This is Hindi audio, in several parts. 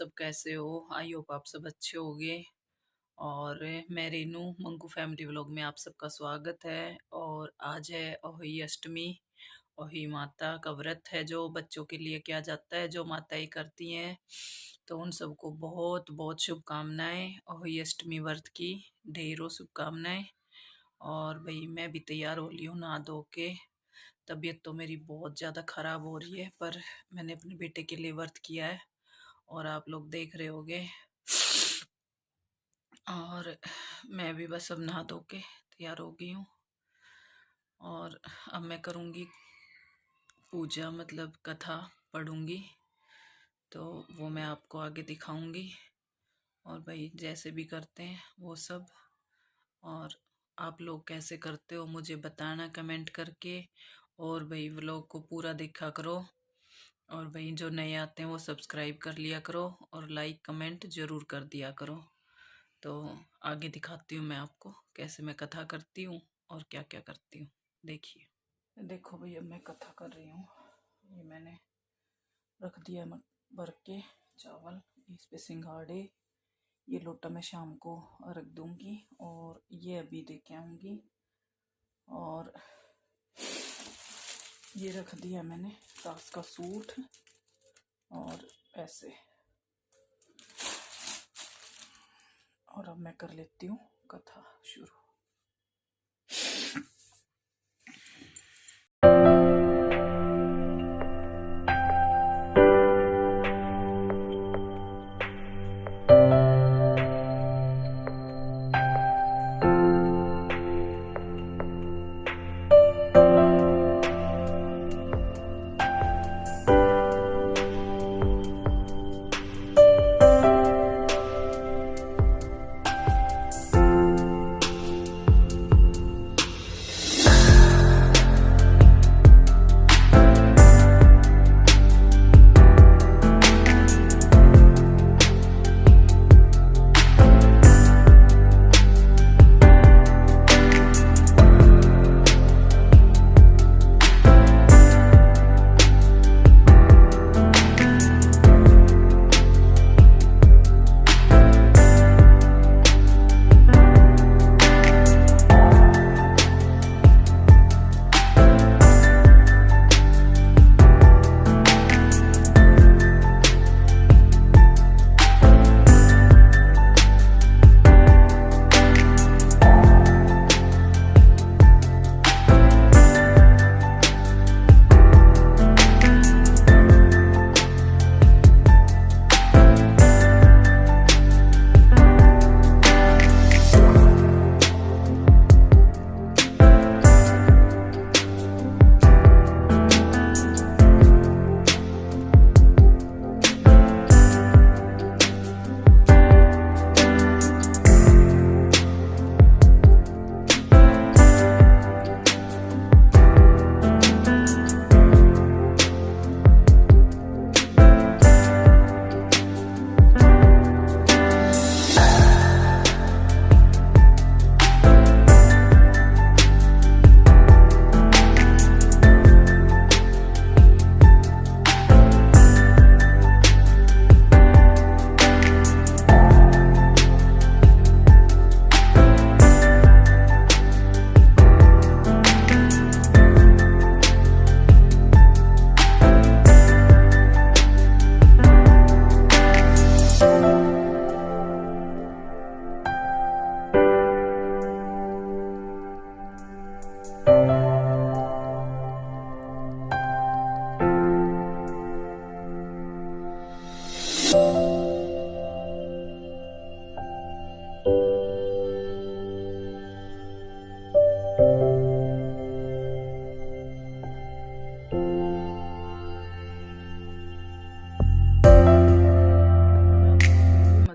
सब कैसे हो? आई होप आप सब अच्छे होंगे। और मैं रेनू मंगू फैमिली व्लॉग में आप सबका स्वागत है। और आज है अहोई अष्टमी। अहोई माता का व्रत है जो बच्चों के लिए किया जाता है, जो माताएं करती हैं। तो उन सबको बहुत बहुत शुभकामनाएं अहोई अष्टमी व्रत की। ढेरों शुभकामनाएं। और भाई मैं भी तैयार हो ली हूँ नहा धो के। तबीयत तो मेरी बहुत ज़्यादा ख़राब हो रही है, पर मैंने अपने बेटे के लिए व्रत किया है और आप लोग देख रहे होगे। और मैं भी बस अब नहा धो के तैयार हो गई हूँ। और अब मैं करूँगी पूजा, मतलब कथा पढ़ूँगी, तो वो मैं आपको आगे दिखाऊँगी। और भाई जैसे भी करते हैं वो सब। और आप लोग कैसे करते हो मुझे बताना कमेंट करके। और भाई व्लॉग को पूरा देखा करो। और भाई जो नए आते हैं वो सब्सक्राइब कर लिया करो और लाइक कमेंट ज़रूर कर दिया करो। तो आगे दिखाती हूँ मैं आपको कैसे मैं कथा करती हूँ और क्या क्या करती हूँ। देखिए, देखो भाई अब मैं कथा कर रही हूँ। ये मैंने रख दिया भर के चावल, इस पे सिंघाड़े। ये लोटा मैं शाम को रख दूँगी और ये अभी दे के आऊँगी। और ये रख दिया मैंने सास का सूट और ऐसे। और अब मैं कर लेती हूँ कथा शुरू।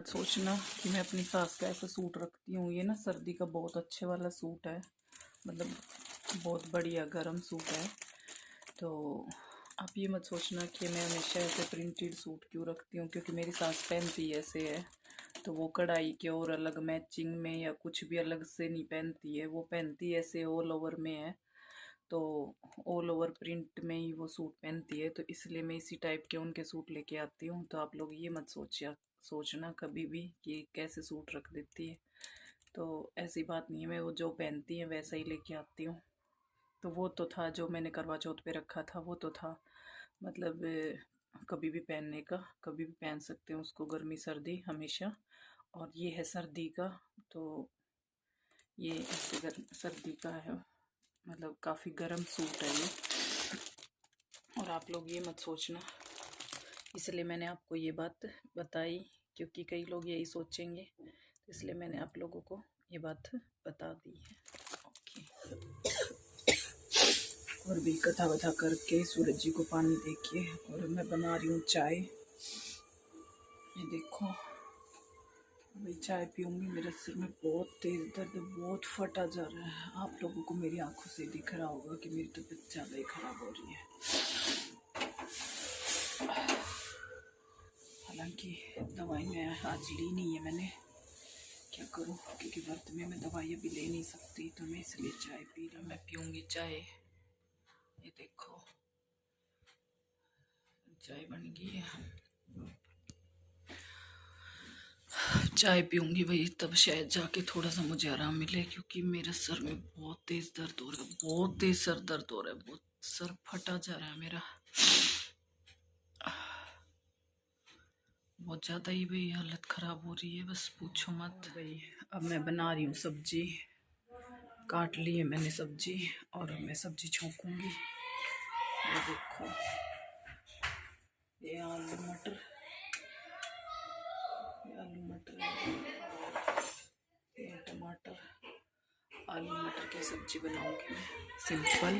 सोचना कि मैं अपनी सास का ऐसा सूट रखती हूँ। ये ना सर्दी का बहुत अच्छे वाला सूट है, मतलब बहुत बढ़िया गर्म सूट है। तो आप ये मत सोचना कि मैं हमेशा ऐसे प्रिंटेड सूट क्यों रखती हूँ, क्योंकि मेरी सास पहनती ऐसे है। तो वो कढ़ाई के और अलग मैचिंग में या कुछ भी अलग से नहीं पहनती है, वो पहनती ऐसे ऑल ओवर में है। तो ऑल ओवर प्रिंट में ही वो सूट पहनती है, तो इसलिए मैं इसी टाइप के उनके सूट लेके आती हूँ। तो आप लोग ये मत सोचना कभी भी कि कैसे सूट रख देती है, तो ऐसी बात नहीं है। मैं वो जो पहनती है वैसा ही लेके आती हूँ। तो वो तो था जो मैंने करवा चौथ पे रखा था, वो तो था मतलब कभी भी पहनने का, कभी भी पहन सकते हैं उसको, गर्मी सर्दी हमेशा। और ये है सर्दी का, तो ये ऐसे सर्दी का है, मतलब काफ़ी गर्म सूट है ये। और आप लोग ये मत सोचना, इसलिए मैंने आपको ये बात बताई, क्योंकि कई लोग यही सोचेंगे, इसलिए मैंने आप लोगों को ये बात बता दी है। ओके। और भी कथा वथा करके सूरज जी को पानी देके, और मैं बना रही हूँ चाय। ये देखो, अभी चाय पीऊँगी। मेरे सिर में बहुत तेज़ दर्द, बहुत फटा जा रहा है। आप लोगों को मेरी आंखों से दिख रहा होगा कि मेरी तबीयत ज़्यादा ही ख़राब हो रही है। हालांकि दवाई मैं आज ली नहीं है मैंने, क्या करूँ, क्योंकि व्रत में मैं दवाई अभी ले नहीं सकती, तो मैं इसलिए चाय पी रही हूँ। मैं पीऊँगी चाय। ये देखो, चाय बन गई है। चाय पीऊँगी भाई, तब शायद जाके थोड़ा सा मुझे आराम मिले, क्योंकि मेरे सर में बहुत तेज़ दर्द हो रहा है, बहुत तेज़ सर दर्द हो रहा है, बहुत सर फटा जा रहा है मेरा, बहुत ज़्यादा ही भाई हालत ख़राब हो रही है, बस पूछो मत भाई। अब मैं बना रही हूँ सब्जी, काट ली है मैंने सब्जी, और मैं सब्जी छौंकूँगी। ये देखो, ये आलू मटर, ये टमाटर, आलू मटर की सब्जी बनाऊंगी मैं, सिंपल,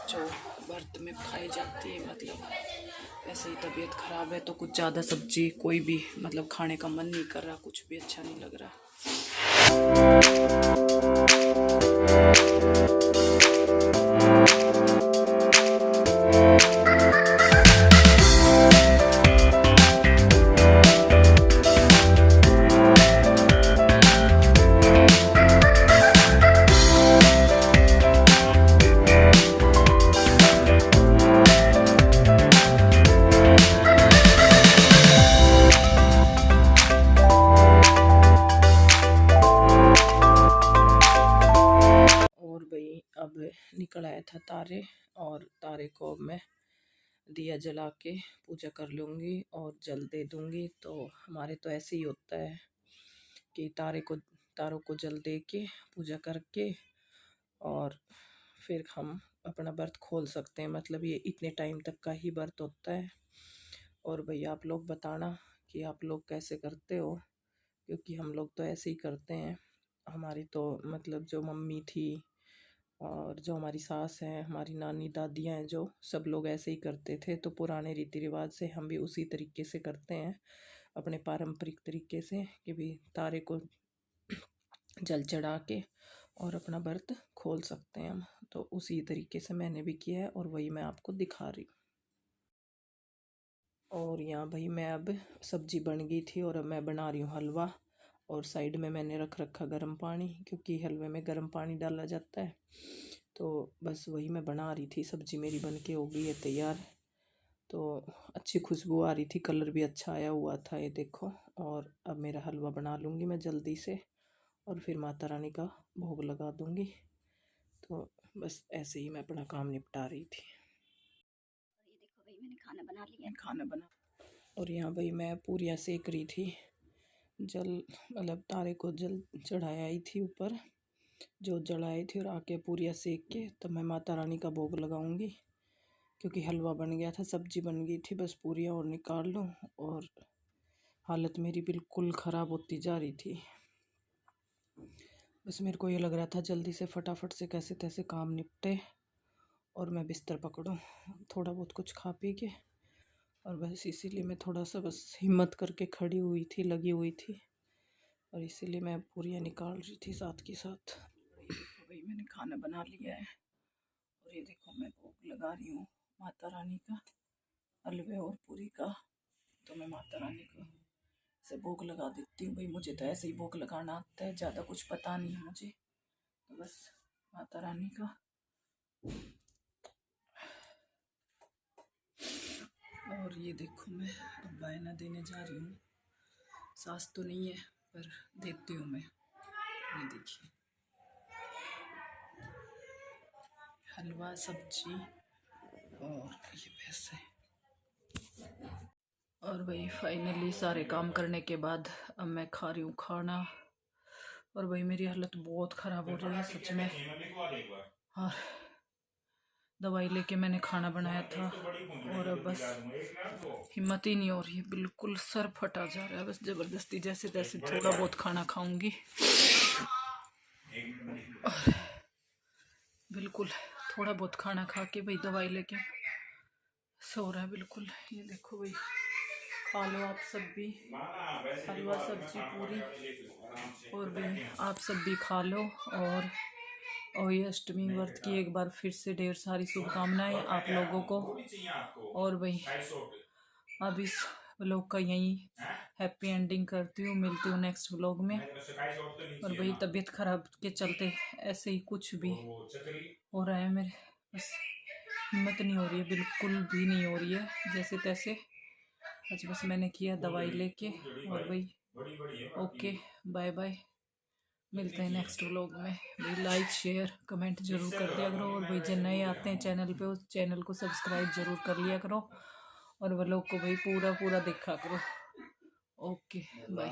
जो व्रत में खाई जाती है। मतलब ऐसे ही तबीयत ख़राब है तो कुछ ज़्यादा सब्जी कोई भी मतलब खाने का मन नहीं कर रहा, कुछ भी अच्छा नहीं लग रहा। अब निकल आया था तारे, और तारे को अब मैं दिया जला के पूजा कर लूँगी और जल दे दूँगी। तो हमारे तो ऐसे ही होता है कि तारों को जल दे के पूजा करके, और फिर हम अपना व्रत खोल सकते हैं। मतलब ये इतने टाइम तक का ही व्रत होता है। और भैया आप लोग बताना कि आप लोग कैसे करते हो, क्योंकि हम लोग तो ऐसे ही करते हैं। हमारी तो मतलब जो मम्मी थी और जो हमारी सास हैं, हमारी नानी दादियाँ हैं, जो सब लोग ऐसे ही करते थे। तो पुराने रीति रिवाज से हम भी उसी तरीके से करते हैं, अपने पारंपरिक तरीके से, कि भी तारे को जल चढ़ा के और अपना व्रत खोल सकते हैं हम। तो उसी तरीके से मैंने भी किया है, और वही मैं आपको दिखा रही हूँ। और यहाँ भाई मैं अब सब्जी बन गई थी, और अब मैं बना रही हूँ हलवा। और साइड में मैंने रख रखा गर्म पानी, क्योंकि हलवे में गर्म पानी डाला जाता है। तो बस वही मैं बना रही थी। सब्जी मेरी बन के हो गई है तैयार। तो अच्छी खुशबू आ रही थी, कलर भी अच्छा आया हुआ था, ये देखो। और अब मेरा हलवा बना लूँगी मैं जल्दी से, और फिर माता रानी का भोग लगा दूँगी। तो बस ऐसे ही मैं अपना काम निपटा रही थी। ये देखो भाई, मैंने खाना बना लिया। खाना बना, और यहाँ भाई मैं पूरियाँ सेक रही थी। जल मतलब तारे को जल चढ़ाया आई थी ऊपर, जो जलाई थी, और आके पूरियाँ सेक के तब मैं माता रानी का भोग लगाऊंगी। क्योंकि हलवा बन गया था, सब्जी बन गई थी, बस पूरियाँ और निकाल लो। और हालत मेरी बिल्कुल ख़राब होती जा रही थी। बस मेरे को ये लग रहा था जल्दी से फटाफट से कैसे तैसे काम निपटे और मैं बिस्तर पकड़ूं, थोड़ा बहुत कुछ खा पी के। और बस इसीलिए मैं थोड़ा सा बस हिम्मत करके खड़ी हुई थी, लगी हुई थी, और इसीलिए मैं पूरियाँ निकाल रही थी साथ के साथ। वही मैंने खाना बना लिया है, और ये देखो मैं भोग लगा रही हूँ माता रानी का, हलवे और पूरी का। तो मैं माता रानी को से भोग लगा देती हूँ भाई। मुझे तो ऐसे ही भोग लगाना आता है, ज़्यादा कुछ पता नहीं है मुझे। तो बस माता रानी का और ये देखो मैं अब बायना देने जा रही हूँ। सास तो नहीं है पर देती हूँ मैं। ये देखिए हलवा सब्जी और ये पैसे। और भाई फाइनली सारे काम करने के बाद अब मैं खा रही हूँ खाना। और भाई मेरी हालत बहुत ख़राब हो रही है सच में। और दवाई लेके मैंने खाना बनाया था और अब बस हिम्मत ही नहीं हो रही है, बिल्कुल सर फटा जा रहा है। बस ज़बरदस्ती जैसे तैसे थोड़ा बहुत खाना खाऊंगी। बिल्कुल थोड़ा बहुत खाना खा के भाई दवाई लेके सो रहा है बिल्कुल। ये देखो भाई खा लो आप सब भी हलवा सब्जी पूरी। और भी आप सब भी खा लो। और ये अष्टमी व्रत की एक बार फिर से ढेर सारी शुभकामनाएं आप लोगों को। और भाई अब इस व्लॉग का यहीं हैप्पी एंडिंग करती हूँ। मिलती हूँ नेक्स्ट व्लॉग में। और भाई तबीयत खराब के चलते ऐसे ही कुछ भी हो रहा है मेरे, बस हिम्मत नहीं हो रही है, बिल्कुल भी नहीं हो रही है जैसे तैसे। आज बस मैंने किया दवाई लेके। और भाई ओके बाय बाय, मिलते हैं नेक्स्ट व्लॉग में। भाई लाइक शेयर कमेंट जरूर कर दिया करो। और भाई जो नए आते हैं चैनल पे उस चैनल को सब्सक्राइब जरूर कर लिया करो। और व्लॉग को भाई पूरा देखा करो। Okay bye.